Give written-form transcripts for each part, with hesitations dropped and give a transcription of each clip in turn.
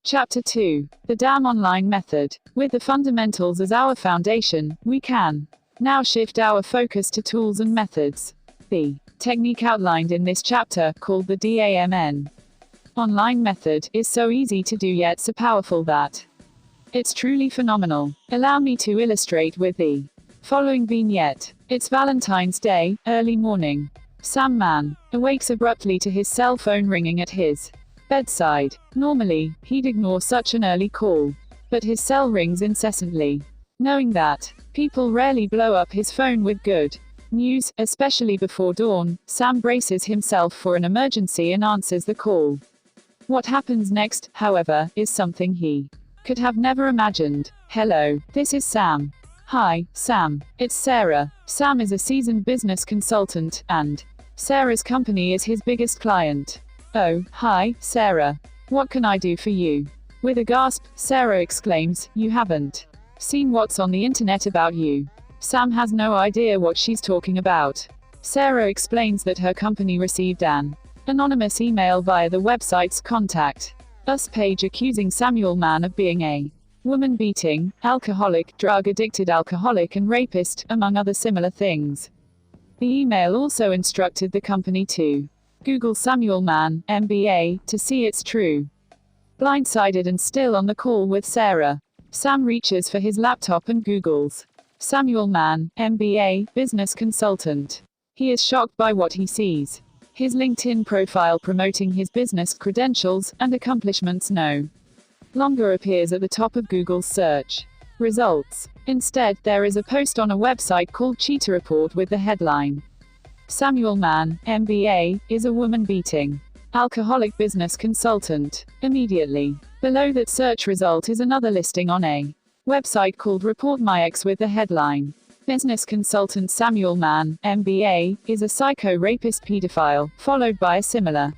Chapter 2. The D.A.M.N Online Method. With the fundamentals as our foundation, we can now shift our focus to tools and methods. The technique outlined in this chapter, called the D.A.M.N online method, is so easy to do yet so powerful that it's truly phenomenal. Allow me to illustrate with the following vignette. It's Valentine's Day, early morning. Sam Man awakes abruptly to his cell phone ringing at his bedside. Normally, he'd ignore such an early call, but his cell rings incessantly. Knowing that people rarely blow up his phone with good news, especially before dawn, Sam braces himself for an emergency and answers the call. What happens next, however, is something he could have never imagined. Hello, this is Sam. Hi, Sam. It's Sarah. Sam is a seasoned business consultant, and Sarah's company is his biggest client. Oh, hi, Sarah. What can I do for you? With a gasp, Sarah exclaims, "You haven't seen what's on the internet about you?" Sam has no idea what she's talking about. Sarah explains that her company received an anonymous email via the website's Contact Us page accusing Samuel Mann of being a woman-beating, alcoholic, drug-addicted alcoholic and rapist, among other similar things. The email also instructed the company to Google Samuel Mann, MBA, to see it's true. Blindsided and still on the call with Sarah, Sam reaches for his laptop and Googles Samuel Mann, MBA, business consultant. He is shocked by what he sees. His LinkedIn profile promoting his business credentials and accomplishments no longer appears at the top of Google's search results. Instead, there is a post on a website called Cheetah Report with the headline, "Samuel Mann, MBA, is a woman-beating alcoholic business consultant." Immediately below that search result is another listing on a website called Report My Ex with the headline, "Business consultant Samuel Mann, MBA, is a psycho-rapist pedophile," followed by a similar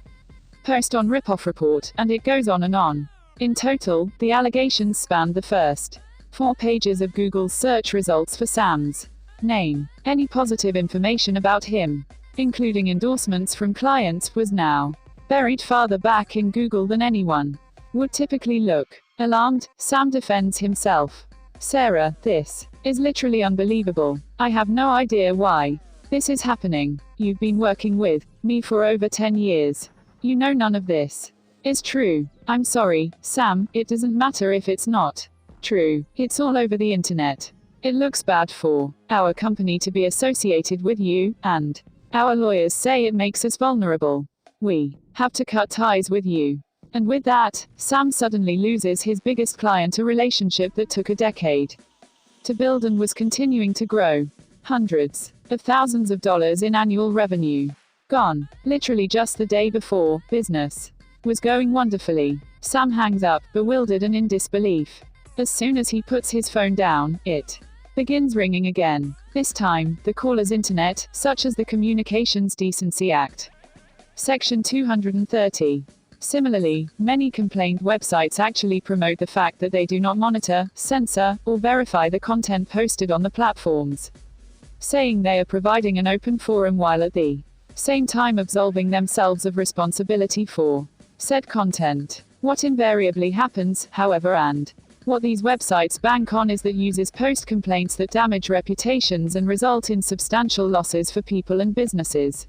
post on Ripoff Report, and it goes on and on. In total, the allegations spanned the first 4 pages of Google's search results for Sam's name. Any positive information about him, including endorsements from clients, was now buried farther back in Google than anyone would typically look. Alarmed, Sam defends himself. "Sarah, this is literally unbelievable. I have no idea why this is happening. You've been working with me for over 10 years. You know none of this is true." "I'm sorry, Sam, it doesn't matter if it's not true. It's all over the internet. It looks bad for our company to be associated with you, and our lawyers say it makes us vulnerable. We have to cut ties with you." And with that, Sam suddenly loses his biggest client, a relationship that took a decade to build and was continuing to grow. Hundreds of thousands of dollars in annual revenue. Gone. Literally just the day before, business was going wonderfully. Sam hangs up, bewildered and in disbelief. As soon as he puts his phone down, it begins ringing again. This time, the caller's internet, such as the Communications Decency Act, Section 230. Similarly, many complaint websites actually promote the fact that they do not monitor, censor, or verify the content posted on the platforms, saying they are providing an open forum while at the same time absolving themselves of responsibility for said content. What invariably happens, however, and what these websites bank on, is that users post complaints that damage reputations and result in substantial losses for people and businesses.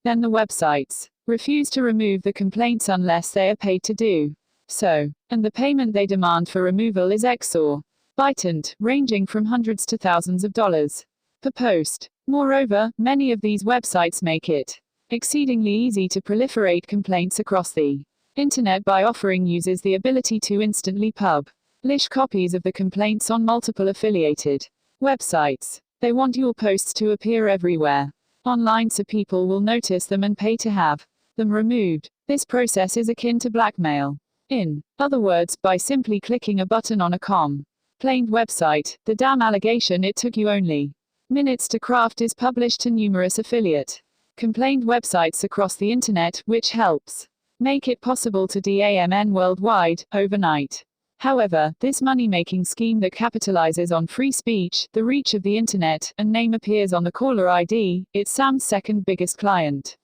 Then the websites refuse to remove the complaints unless they are paid to do so, and the payment they demand for removal is exorbitant, ranging from hundreds to thousands of dollars per post. Moreover, many of these websites make it exceedingly easy to proliferate complaints across the internet by offering users the ability to instantly publish copies of the complaints on multiple affiliated websites. They want your posts to appear everywhere online so people will notice them and pay to have them removed. This process is akin to blackmail. In other words, by simply clicking a button on a complaint website, the D.A.M.N allegation it took you only minutes to craft is published to numerous affiliate complaint websites across the internet, which helps make it possible to D.A.M.N worldwide, overnight. However, this money-making scheme that capitalizes on free speech, the reach of the internet, and name appears on the caller ID, it's Sam's second biggest client.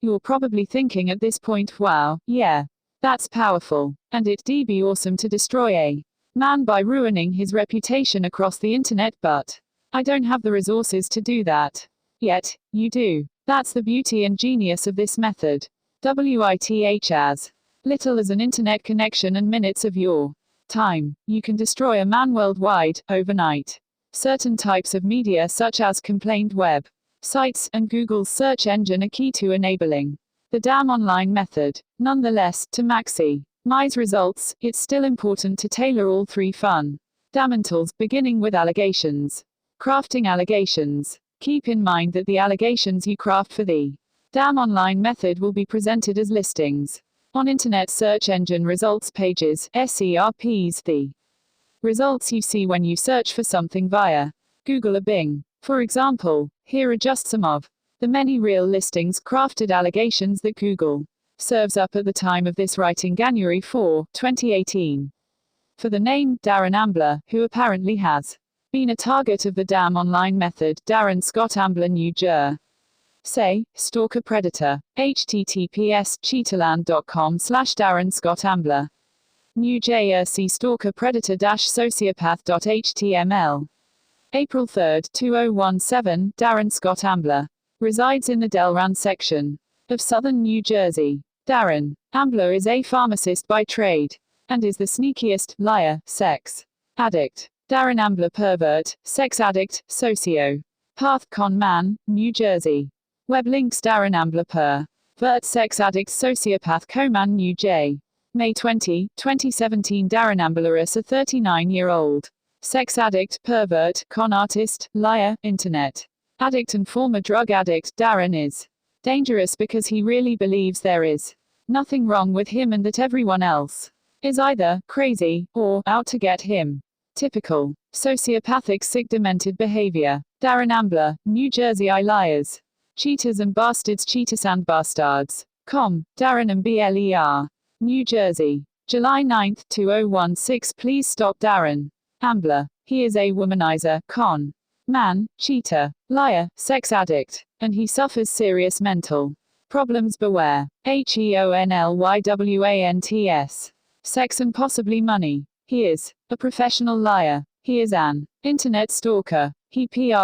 You're probably thinking at this point, wow, yeah, That's powerful. And it'd be awesome to destroy a man by ruining his reputation across the internet, but I don't have the resources to do that. Yet, you do. That's the beauty and genius of this method. With as little as an internet connection and minutes of your time, you can destroy a man worldwide, overnight. Certain types of media such as complained web sites and Google's search engine are key to enabling the D.A.M.N online method. Nonetheless, to maximize results, it's still important to tailor all three fundamentals, beginning with allegations. Crafting allegations. Keep in mind that the allegations you craft for the D.A.M.N online method will be presented as listings on Internet Search Engine Results pages, SERPs. The results you see when you search for something via Google or Bing. For example, here are just some of the many real listings crafted allegations that Google serves up at the time of this writing, January 4, 2018. For the name Darren Ambler, who apparently has been a target of the D.A.M.N online method, Darren Scott Ambler, New Jersey. Say, stalker predator. https://cheetahland.com/Darren Scott Ambler. New Jersey stalker predator sociopath.html. April 3, 2017, Darren Scott Ambler resides in the D.A.M.N section of southern New Jersey. Darren Ambler is a pharmacist by trade and is the sneakiest liar, sex addict. Darren Ambler, pervert, sex addict, sociopath, con man, New Jersey. Web links: Darren Ambler, pervert, sex addict, sociopath, co-man, New J. May 20, 2017. Darren Ambler is a 39-year-old sex addict, pervert, con artist, liar, internet addict and former drug addict. Darren is dangerous because he really believes there is nothing wrong with him and that everyone else is either crazy or out to get him. Typical sociopathic, sick, demented behavior. Darren Ambler, New Jersey. I liars, cheaters and bastards, cheaters and bastards. Darren and Bler. New Jersey. July 9, 2016. Please stop Darren Ambler. He is a womanizer, con man, cheater, liar, sex addict, and he suffers serious mental problems. Beware. HEONLYWANTS. Sex and possibly money. He is a professional liar. He is an internet stalker. He preys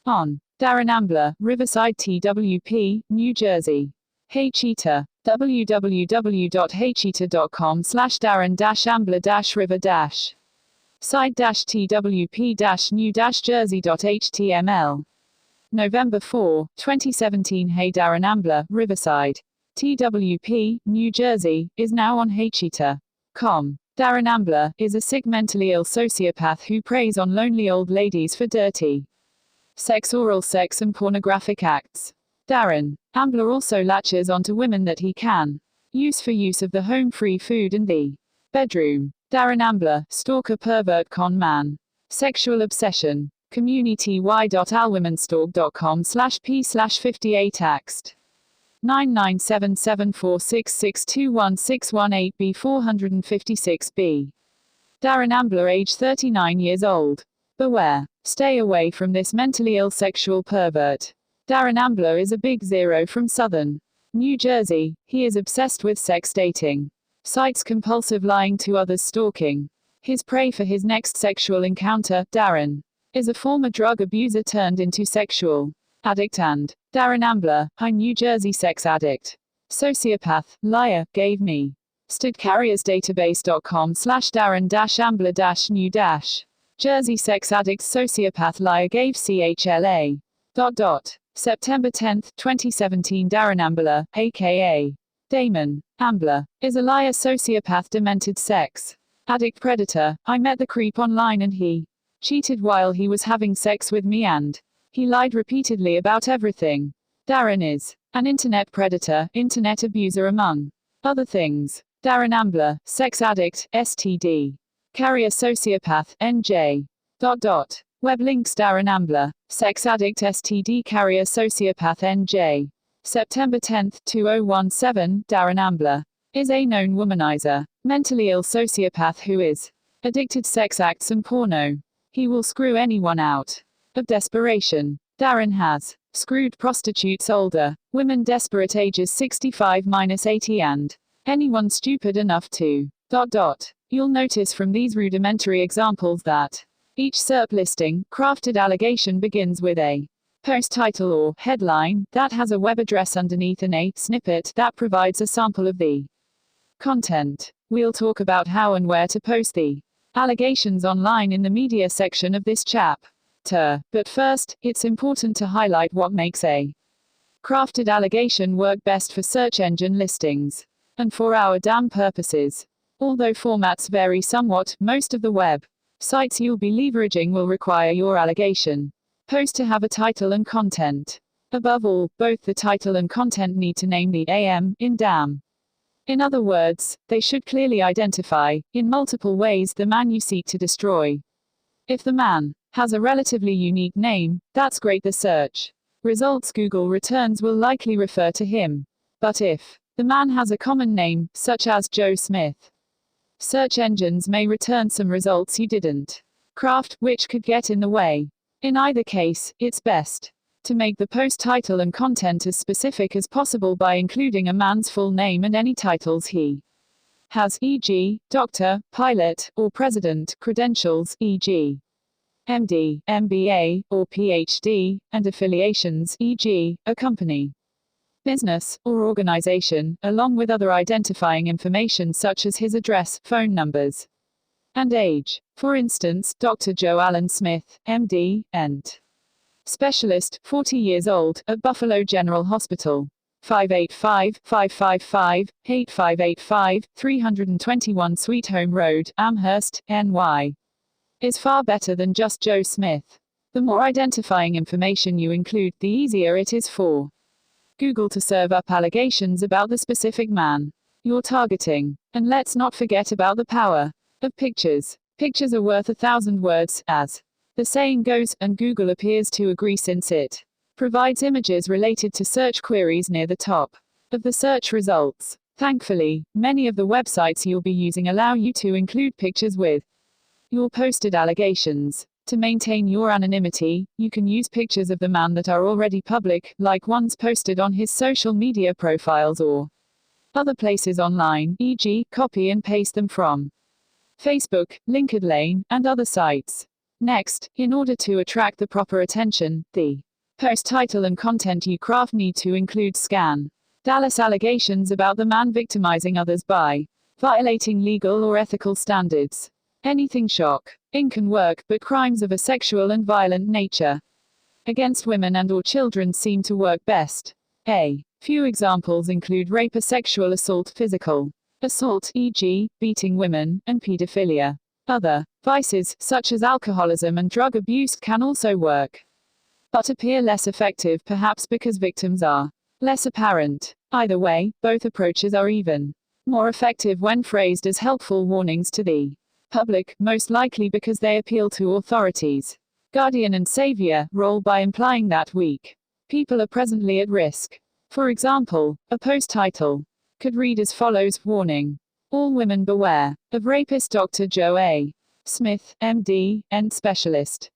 on Darren Ambler, Riverside, TWP, New Jersey. Hey Cheetah. www.heycheetah.com/Darren-Ambler-River- side-TWP-New-Jersey.html. November 4, 2017. Hey Darren Ambler, Riverside, TWP, New Jersey, is now on HeyCheetah.com. Darren Ambler is a sick, mentally ill sociopath who preys on lonely old ladies for dirty sex, oral sex, and pornographic acts. Darren Ambler also latches onto women that he can use for use of the home, free food, and the bedroom. Darren Ambler, stalker, pervert, con man. Sexual obsession. community.alwomensstalk.com/p/58axt. 997746621618b 456b. Darren Ambler, age 39 years old. Beware. Stay away from this mentally ill sexual pervert. Darren Ambler is a big zero from southern New Jersey. He is obsessed with sex, dating sites, compulsive lying to others, stalking his prey for his next sexual encounter. Darren is a former drug abuser turned into sexual addict, and Darren Ambler, a New Jersey sex addict, sociopath, liar, gave me studcarriersdatabase.com/Darren-Ambler-New- Jersey sex addict, sociopath, liar, gave CHLA. September 10, 2017. Darren Ambler, aka D.A.M.N. Ambler, is a liar, sociopath, demented sex addict, predator. I met the creep online and he cheated while he was having sex with me, and he lied repeatedly about everything. Darren is an internet predator, internet abuser, among other things. Darren Ambler, sex addict, STD carrier, sociopath, NJ. Web links: Darren Ambler, sex addict, STD carrier, sociopath, NJ. September 10, 2017. Darren Ambler is a known womanizer, mentally ill sociopath who is addicted sex acts and porno. He will screw anyone out of desperation. Darren has screwed prostitutes, older women desperate, ages 65-80, and Anyone stupid enough to ... You'll notice from these rudimentary examples that each SERP listing, crafted allegation begins with a post title or headline that has a web address underneath and a snippet that provides a sample of the content. We'll talk about how and where to post the allegations online in the media section of this chapter. But first, it's important to highlight what makes a crafted allegation work best for search engine listings and for our D.A.M.N purposes. Although formats vary somewhat, most of the web sites you'll be leveraging will require your allegation post to have a title and content. Above all, both the title and content need to name the D.A.M.N in D.A.M.N. In other words, they should clearly identify, in multiple ways, the man you seek to destroy. If the man has a relatively unique name, that's great. The search results Google returns will likely refer to him. But if the man has a common name, such as Joe Smith, search engines may return some results you didn't craft, which could get in the way. In either case, it's best to make the post title and content as specific as possible by including a man's full name and any titles he has, e.g., doctor, pilot, or president, credentials, e.g., MD, MBA, or PhD, and affiliations, e.g., a company, business, or organization, along with other identifying information such as his address, phone numbers, and age. For instance, Dr. Joe Allen Smith, MD, and specialist, 40 years old, at Buffalo General Hospital. 585-555-8585, 321 Sweet Home Road, Amherst, NY. Is far better than just Joe Smith. The more identifying information you include, the easier it is for Google to serve up allegations about the specific man you're targeting. And let's not forget about the power of pictures. Pictures are worth 1,000 words, as the saying goes, and Google appears to agree since it provides images related to search queries near the top of the search results. Thankfully, many of the websites you'll be using allow you to include pictures with your posted allegations. To maintain your anonymity, you can use pictures of the man that are already public, like ones posted on his social media profiles or other places online, e.g., copy and paste them from Facebook, LinkedIn, and other sites. Next, in order to attract the proper attention, the post title and content you craft need to include scandalous allegations about the man victimizing others by violating legal or ethical standards. Anything shocking can work, but crimes of a sexual and violent nature against women and/or children seem to work best. A few examples include rape or sexual assault, physical assault, e.g., beating women, and pedophilia. Other vices, such as alcoholism and drug abuse, can also work, but appear less effective, perhaps because victims are less apparent. Either way, both approaches are even more effective when phrased as helpful warnings to the public, most likely because they appeal to authorities' guardian and savior role by implying that weak people are presently at risk. For example, a post title could read as follows: Warning. All women beware of rapist Dr. Joe A. Smith, MD, and specialist.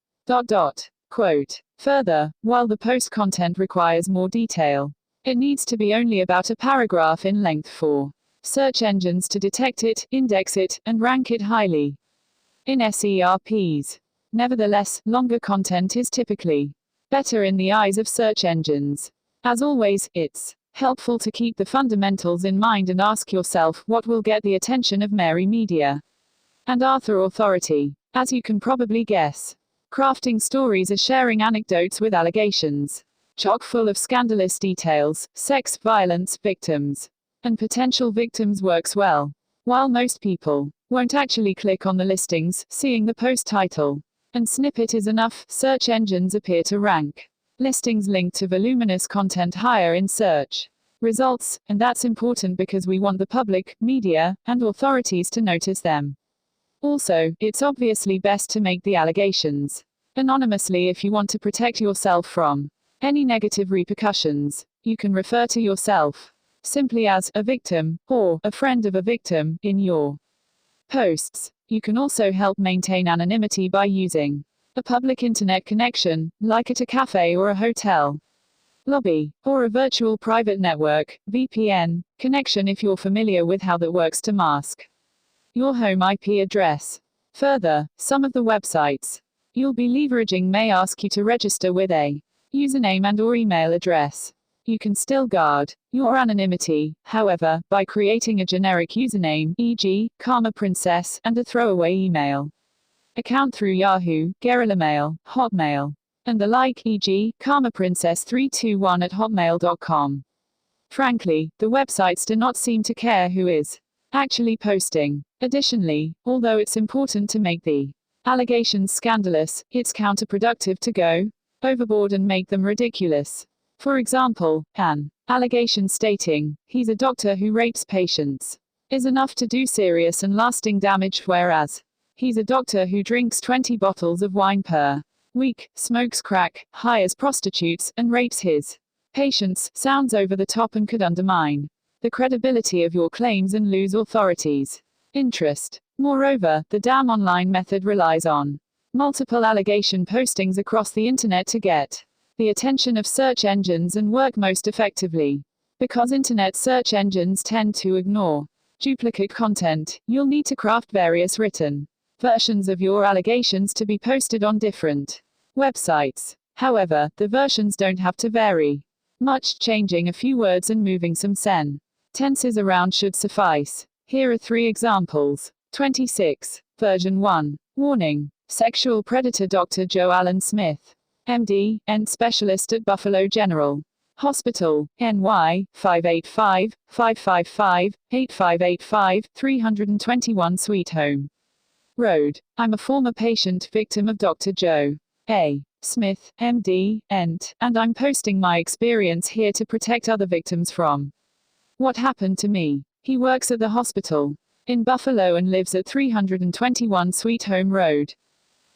Quote. Further, while the post content requires more detail, it needs to be only about a paragraph in length for search engines to detect it, index it, and rank it highly in SERPs. Nevertheless, longer content is typically better in the eyes of search engines. As always, it's helpful to keep the fundamentals in mind and ask yourself what will get the attention of Mary Media and Arthur Authority. As you can probably guess, crafting stories or sharing anecdotes with allegations chock full of scandalous details, sex, violence, victims, and potential victims works well. While most people won't actually click on the listings, seeing the post title and snippet is enough. Search engines appear to rank listings linked to voluminous content higher in search results, and that's important because we want the public, media, and authorities to notice them. Also, it's obviously best to make the allegations anonymously if you want to protect yourself from any negative repercussions. You can refer to yourself simply as a victim, or a friend of a victim, in your posts. You can also help maintain anonymity by using a public internet connection, like at a cafe or a hotel. lobby, or a virtual private network, VPN, connection if you're familiar with how that works to mask your home IP address. Further, some of the websites you'll be leveraging may ask you to register with a username and/or email address. You can still guard your anonymity, however, by creating a generic username, e.g., Karma Princess, and a throwaway email account through Yahoo, Guerrilla Mail, Hotmail, and the like, e.g., karmaprincess321@hotmail.com. Frankly, the websites do not seem to care who is actually posting. Additionally, although it's important to make the allegations scandalous, it's counterproductive to go overboard and make them ridiculous. For example, an allegation stating, "He's a doctor who rapes patients," is enough to do serious and lasting damage, whereas, "He's a doctor who drinks 20 bottles of wine per week, smokes crack, hires prostitutes, and rapes his patients," sounds over the top and could undermine the credibility of your claims and lose authorities' interest. Moreover, the D.A.M.N online method relies on multiple allegation postings across the internet to get the attention of search engines and work most effectively. Because internet search engines tend to ignore duplicate content, you'll need to craft various written versions of your allegations to be posted on different websites. However, the versions don't have to vary much, changing a few words and moving some tenses around should suffice. Here are 3 examples. 26. Version 1. Warning. Sexual predator Dr. Joe Allen Smith, MD, N specialist at Buffalo General Hospital, NY, 585-555-8585, 321 Sweet Home Road. I'm a former patient victim of Dr. Joe A. Smith, MD, Ent, and I'm posting my experience here to protect other victims from what happened to me. He works at the hospital in Buffalo and lives at 321 Sweet Home Road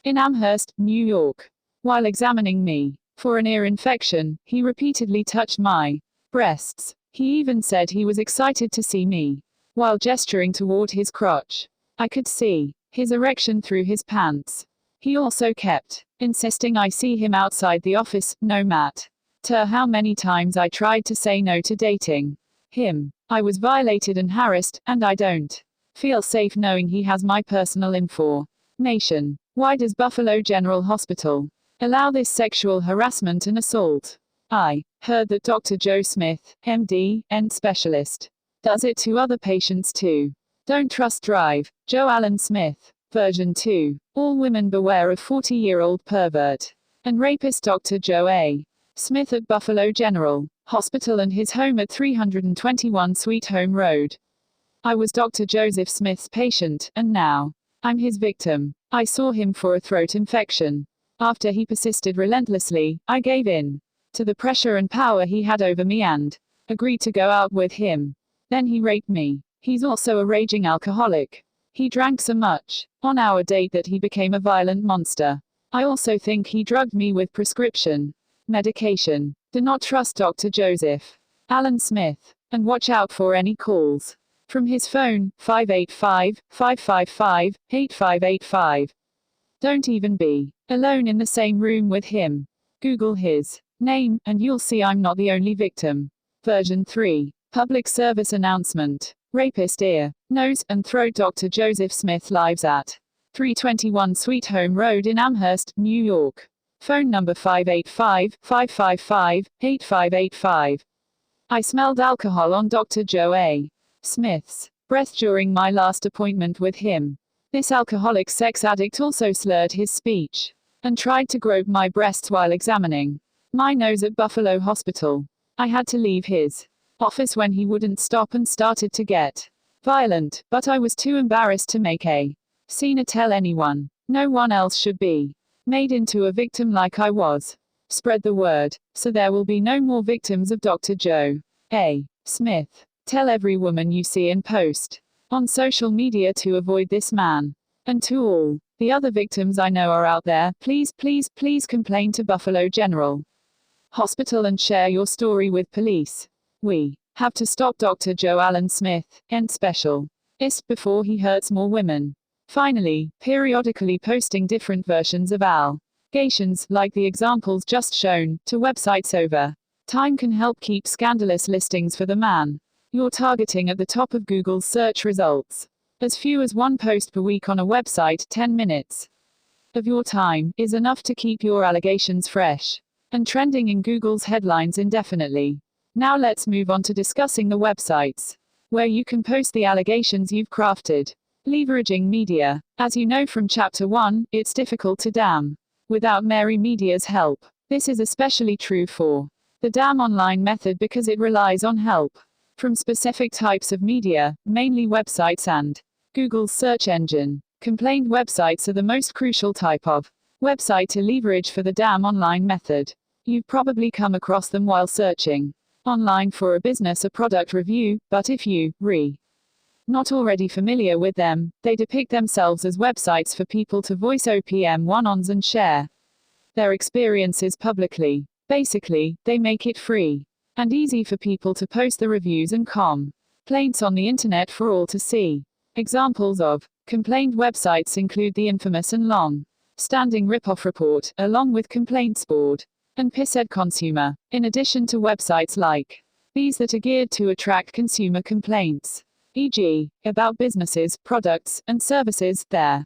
in Amherst, New York. While examining me for an ear infection, he repeatedly touched my breasts. He even said he was excited to see me while gesturing toward his crotch. I could see his erection through his pants. He also kept insisting I see him outside the office, no matter how many times I tried to say no to dating him. I was violated and harassed, and I don't feel safe knowing he has my personal information. Why does Buffalo General Hospital allow this sexual harassment and assault? I heard that Dr. Joe Smith, MD, Ent specialist, does it to other patients too. Don't trust drive. Joe Allen Smith. Version 2. All women beware of 40-year-old pervert and rapist Dr. Joe A. Smith at Buffalo General Hospital and his home at 321 Sweet Home Road. I was Dr. Joseph Smith's patient, and now I'm his victim. I saw him for a throat infection. After he persisted relentlessly, I gave in to the pressure and power he had over me and agreed to go out with him. Then he raped me. He's also a raging alcoholic. He drank so much on our date that he became a violent monster. I also think he drugged me with prescription medication. Do not trust Dr. Joseph Allen Smith, and watch out for any calls from his phone, 585-555-8585. Don't even be alone in the same room with him. Google his name, and you'll see I'm not the only victim. Version 3. Public service announcement. Rapist ear, nose, and throat Dr. Joseph Smith lives at 321 Sweet Home Road in Amherst, New York. Phone number 585-555-8585. I smelled alcohol on Dr. Joe A. Smith's breath during my last appointment with him. This alcoholic sex addict also slurred his speech and tried to grope my breasts while examining my nose at Buffalo Hospital. I had to leave his office when he wouldn't stop and started to get violent, but I was too embarrassed to make a scene or tell anyone. No one else should be made into a victim like I was. Spread the word, so there will be no more victims of Dr. Joe A. Smith. Tell every woman you see and post on social media to avoid this man. And to all the other victims I know are out there, please, please, please complain to Buffalo General Hospital and share your story with police. We have to stop Dr. Joe Allen Smith, Ent specialist, before he hurts more women. Finally, periodically posting different versions of allegations, like the examples just shown, to websites over Time can help keep scandalous listings for the man you're targeting at the top of Google's search results. As few as one post per week on a website, 10 minutes of your time, is enough to keep your allegations fresh and trending in Google's headlines indefinitely. Now let's move on to discussing the websites where you can post the allegations you've crafted. Leveraging media. As you know from Chapter 1, it's difficult to D.A.M.N without Mary Media's help. This is especially true for the D.A.M.N online method because it relies on help from specific types of media, mainly websites and Google's search engine. Complaint websites are the most crucial type of website to leverage for the D.A.M.N online method. You've probably come across them while searching online for a business or product review, but if you not already familiar with them, they depict themselves as websites for people to voice opinions and share their experiences publicly. Basically, they make it free and easy for people to post the reviews and complaints on the internet for all to see. Examples of complaint websites include the infamous and long-standing Ripoff Report, along with Complaints Board and Pissed Consumer, in addition to websites like these that are geared to attract consumer complaints, e.g., about businesses, products, and services. There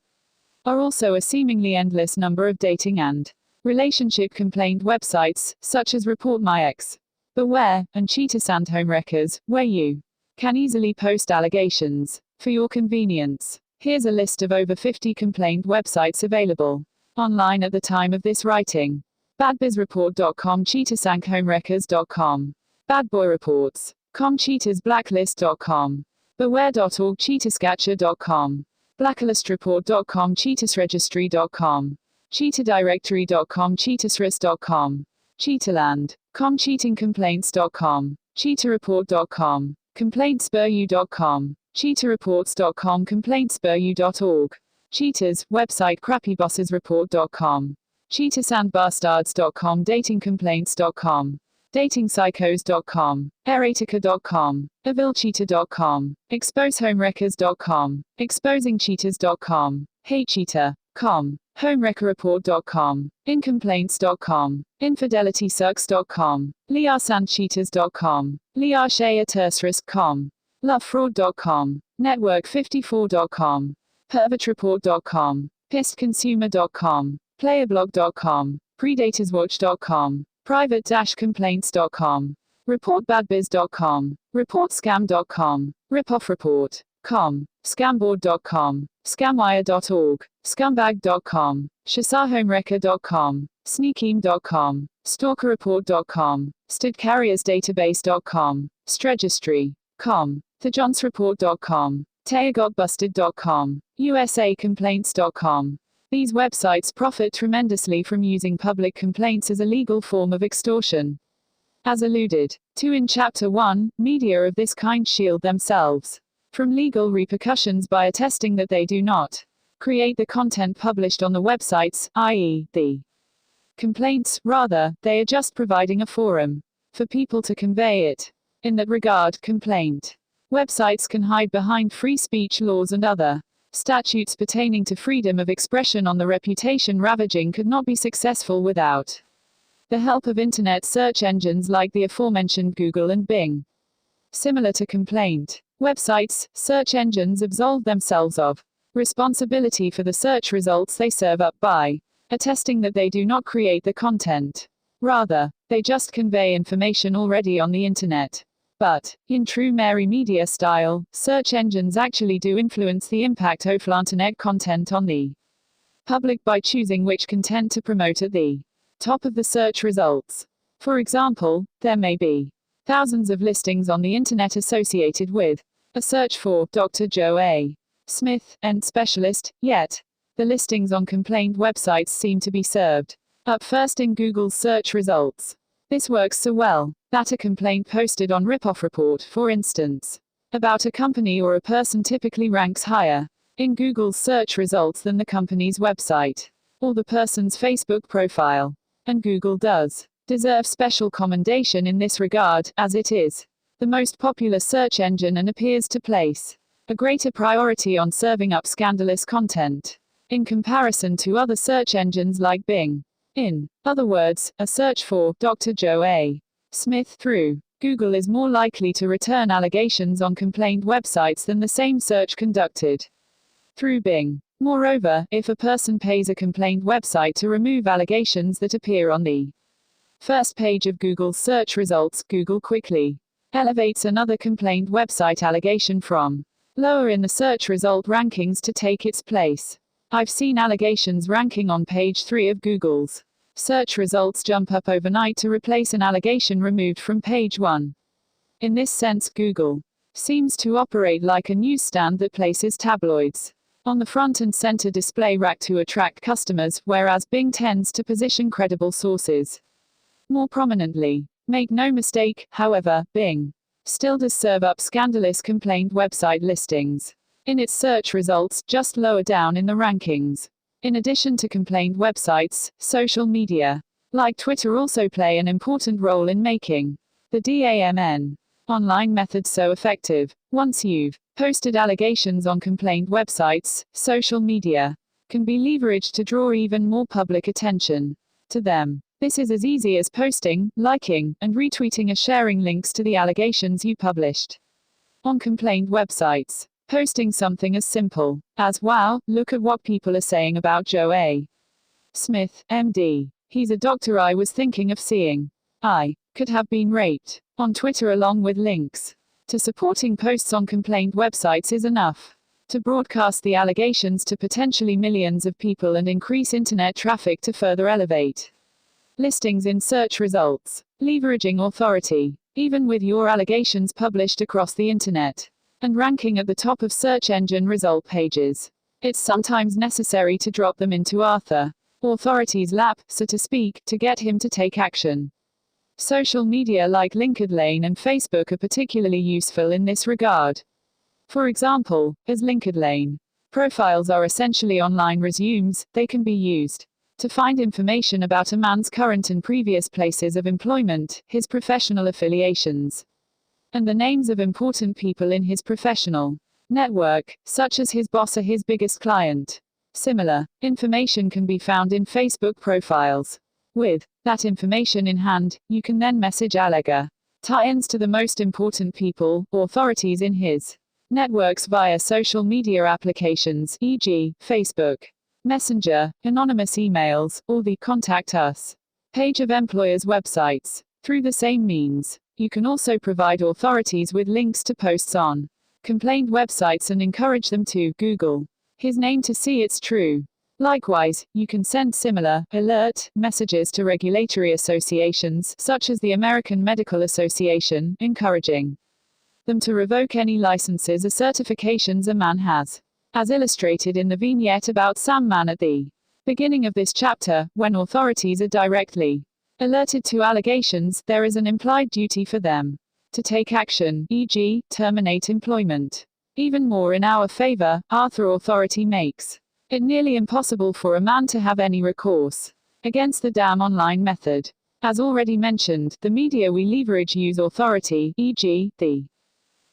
are also a seemingly endless number of dating and relationship complaint websites, such as Report My Ex, Beware, and Cheetah Homewreckers, where you can easily post allegations. For your convenience, here's a list of over 50 complaint websites available online at the time of this writing. badbizreport.com, cheetahsankhomewreckers.com, badboyreports.com, cheatersblacklist.com, beware.org, cheetahscatcher.com, blacklist.report.com, cheatasregistry.com, cheetahdirectory.com, cheatasris.com, cheetahland.com, cheatingcomplaints.com, cheetahreport.com, complaintsburu.com, cheetahreports.com, complaintsburu.org, cheetahs website, crappybossesreport.com, cheetahsandbastards.com, datingcomplaints.com, datingpsychos.com, erotica.com, evilcheetah.com, exposehomewreckers.com, exposingcheaters.com, hatecheetah.com, homewreckerreport.com, incomplaints.com, infidelitysucks.com, liarsandcheaters.com, liarshayatersrisk.com, lovefraud.com, network54.com, pervertreport.com, pissedconsumer.com, playerblog.com, predatorswatch.com, private-complaints.com, reportbadbiz.com, reportscam.com, ripoffreport.com, scamboard.com, scamwire.org, scumbag.com, shasahomewrecker.com, sneakeem.com, stalkerreport.com, stidcarriersdatabase.com, stregistry.com, thejohnsreport.com, teagotbusted.com, usacomplaints.com. These websites profit tremendously from using public complaints as a legal form of extortion. As alluded to in Chapter 1, media of this kind shield themselves from legal repercussions by attesting that they do not create the content published on the websites, i.e., the complaints. Rather, they are just providing a forum for people to convey it. In that regard, complaint websites can hide behind free speech laws and other statutes pertaining to freedom of expression on the reputation ravaging could not be successful without the help of internet search engines like the aforementioned Google and Bing. Similar to complaint websites, search engines absolve themselves of responsibility for the search results they serve up by attesting that they do not create the content. Rather, they just convey information already on the internet. But, in true Mary Media style, search engines actually do influence the impact of internet content on the public by choosing which content to promote at the top of the search results. For example, there may be thousands of listings on the internet associated with a search for Dr. Joe A. Smith, and specialist, yet the listings on complaint websites seem to be served up first in Google's search results. This works so well that a complaint posted on Ripoff Report, for instance, about a company or a person typically ranks higher in Google's search results than the company's website or the person's Facebook profile. And Google does deserve special commendation in this regard, as it is the most popular search engine and appears to place a greater priority on serving up scandalous content in comparison to other search engines like Bing. In other words, a search for Dr. Joe A. Smith through Google is more likely to return allegations on complaint websites than the same search conducted through Bing. Moreover, if a person pays a complaint website to remove allegations that appear on the first page of Google's search results, Google quickly elevates another complaint website allegation from lower in the search result rankings to take its place. I've seen allegations ranking on page 3 of Google's search results jump up overnight to replace an allegation removed from page 1. In this sense, Google seems to operate like a newsstand that places tabloids on the front and center display rack to attract customers, whereas Bing tends to position credible sources more prominently. Make no mistake, however, Bing still does serve up scandalous complaint website listings in its search results, just lower down in the rankings. In addition to complaint websites, social media, like Twitter, also play an important role in making the D.A.M.N. online method so effective. Once you've posted allegations on complaint websites, social media can be leveraged to draw even more public attention to them. This is as easy as posting, liking, and retweeting or sharing links to the allegations you published on complaint websites. Posting something as simple as, "Wow, look at what people are saying about Joe A. Smith, MD. He's a doctor I was thinking of seeing. I could have been raped," on Twitter, along with links to supporting posts on complaint websites, is enough to broadcast the allegations to potentially millions of people and increase internet traffic to further elevate listings in search results. Leveraging authority. Even with your allegations published across the internet and ranking at the top of search engine result pages, it's sometimes necessary to drop them into authority's lap, so to speak, to get him to take action. Social media like LinkedIn and Facebook are particularly useful in this regard. For example, as LinkedIn profiles are essentially online resumes, they can be used to find information about a man's current and previous places of employment, his professional affiliations, and the names of important people in his professional network, such as his boss or his biggest client. Similar information can be found in Facebook profiles. With that information in hand, you can then message alleged tie-ins to the most important people, authorities in his networks via social media applications, e.g., Facebook Messenger, anonymous emails, or the Contact Us page of employers' websites. Through the same means, you can also provide authorities with links to posts on complaint websites and encourage them to Google his name to see it's true. Likewise, you can send similar alert messages to regulatory associations, such as the American Medical Association, encouraging them to revoke any licenses or certifications a man has. As illustrated in the vignette about Sam Man at the beginning of this chapter, when authorities are directly alerted to allegations, there is an implied duty for them to take action, e.g., terminate employment. Even more in our favor, Arthur authority makes it nearly impossible for a man to have any recourse against the D.A.M.N online method. As already mentioned, the media we leverage use authority, e.g., the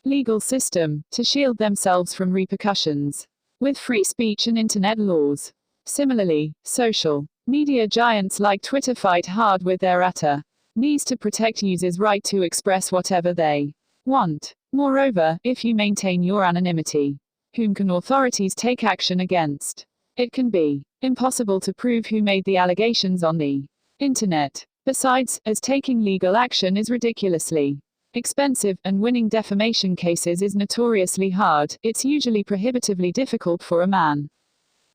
legal system, to shield themselves from repercussions with free speech and internet laws. Similarly, social media giants like Twitter fight hard with their attorneys to protect users' right to express whatever they want. Moreover, if you maintain your anonymity, whom can authorities take action against? It can be impossible to prove who made the allegations on the internet. Besides, as taking legal action is ridiculously expensive, and winning defamation cases is notoriously hard, it's usually prohibitively difficult for a man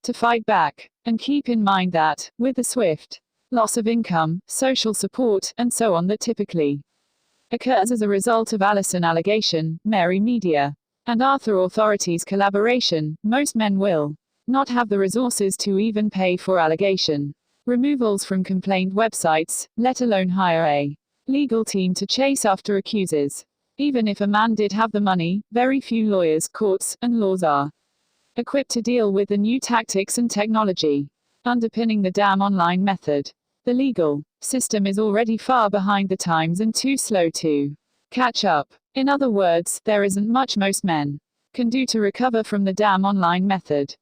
to fight back. And keep in mind that, with the swift loss of income, social support, and so on that typically occurs as a result of Allison allegation, Mary media, and Arthur authorities collaboration, most men will not have the resources to even pay for allegation removals from complaint websites, let alone hire a legal team to chase after accusers. Even if a man did have the money, very few lawyers, courts, and laws are equipped to deal with the new tactics and technology underpinning the D.A.M.N online method. The legal system is already far behind the times and too slow to catch up. In other words, there isn't much most men can do to recover from the D.A.M.N online method.